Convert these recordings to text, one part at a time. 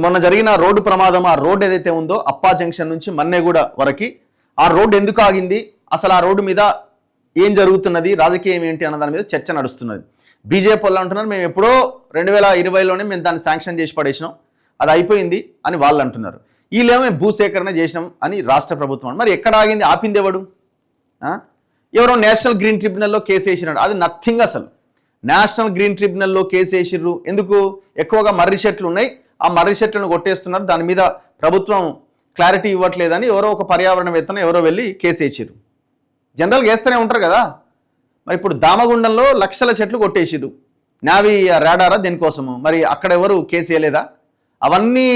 మొన్న జరిగిన రోడ్డు ప్రమాదం, ఆ రోడ్డు ఏదైతే ఉందో అప్పా జంక్షన్ నుంచి మన్నెగూడ వరకు ఆ రోడ్డు ఎందుకు ఆగింది, అసలు ఆ రోడ్డు మీద ఏం జరుగుతున్నది, రాజకీయం ఏంటి అన్న దాని మీద చర్చ నడుస్తున్నది. బీజేపీ వాళ్ళు అంటున్నారు మేము ఎప్పుడో 2020లోనే మేము దాన్ని శాంక్షన్ చేసి పడేసినాం, అది అయిపోయింది అని వాళ్ళు అంటున్నారు. వీళ్ళేమో మేము భూసేకరణ చేసినాం అని రాష్ట్ర ప్రభుత్వం. మరి ఎక్కడ ఆగింది, ఆపింది ఎవడు? ఎవరో నేషనల్ గ్రీన్ ట్రిబ్యునల్లో కేసు వేసినాడు, అది నథింగ్. అసలు నేషనల్ గ్రీన్ ట్రిబ్యునల్లో కేసు వేసిర్రు ఎందుకు? ఎక్కువగా మర్రి చెట్లు ఉన్నాయి, ఆ మర్రి చెట్లను కొట్టేస్తున్నారు, దాని మీద ప్రభుత్వం క్లారిటీ ఇవ్వట్లేదని ఎవరో ఒక పర్యావరణవేత్తను ఎవరో వెళ్ళి కేసు వేసిర్రు. జనరల్గా వేస్తూనే ఉంటారు కదా. మరి ఇప్పుడు దామగుండంలో లక్షల చెట్లు కొట్టేసిర్రు, నావి రాడారా దేనికోసము? మరి అక్కడ ఎవరు కేసు వేయలేదా? అవన్నీ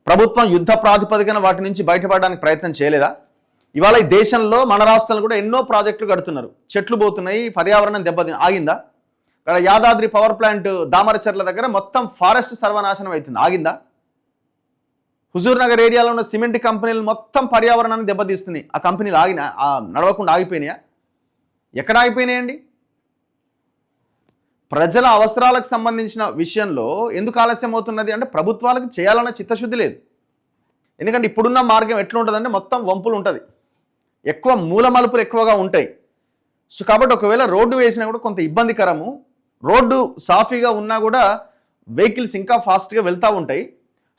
ప్రభుత్వం యుద్ధ ప్రాతిపదికన వాటి నుంచి బయటపడడానికి ప్రయత్నం చేయలేదా? ఇవాళ ఈ దేశంలో మన రాష్ట్రాలు కూడా ఎన్నో ప్రాజెక్టులు కడుతున్నారు, చెట్లు పోతున్నాయి, పర్యావరణం ఆగిందా? ఇక్కడ యాదాద్రి పవర్ ప్లాంట్ దామరచర్ల దగ్గర మొత్తం ఫారెస్ట్ సర్వనాశనం అవుతుంది, ఆగిందా? హుజూర్ నగర్ ఏరియాలో ఉన్న సిమెంట్ కంపెనీలు మొత్తం పర్యావరణాన్ని దెబ్బతీస్తున్నాయి, ఆ కంపెనీలు నడవకుండా ఆగిపోయినాయా? ఎక్కడ ఆగిపోయినాయండి? ప్రజల అవసరాలకు సంబంధించిన విషయంలో ఎందుకు ఆలస్యం అవుతున్నది అంటే ప్రభుత్వాలకు చేయాలన్న చిత్తశుద్ధి లేదు. ఎందుకంటే ఇప్పుడున్న మార్గం ఎట్లా ఉంటుందంటే మొత్తం వంపులు ఉంటుంది, ఎక్కువ మూలమలుపులు ఎక్కువగా ఉంటాయి. సో కాబట్టి ఒకవేళ రోడ్డు వేసినా కూడా కొంత ఇబ్బందికరము. రోడ్డు సాఫీగా ఉన్నా కూడా వెహికల్స్ ఇంకా ఫాస్ట్గా వెళ్తూ ఉంటాయి.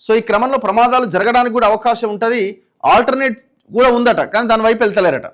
సో ఈ క్రమంలో ప్రమాదాలు జరగడానికి కూడా అవకాశం ఉంటుంది. ఆల్టర్నేట్ కూడా ఉందట, కానీ దాని వైపు వెళ్తలేరట.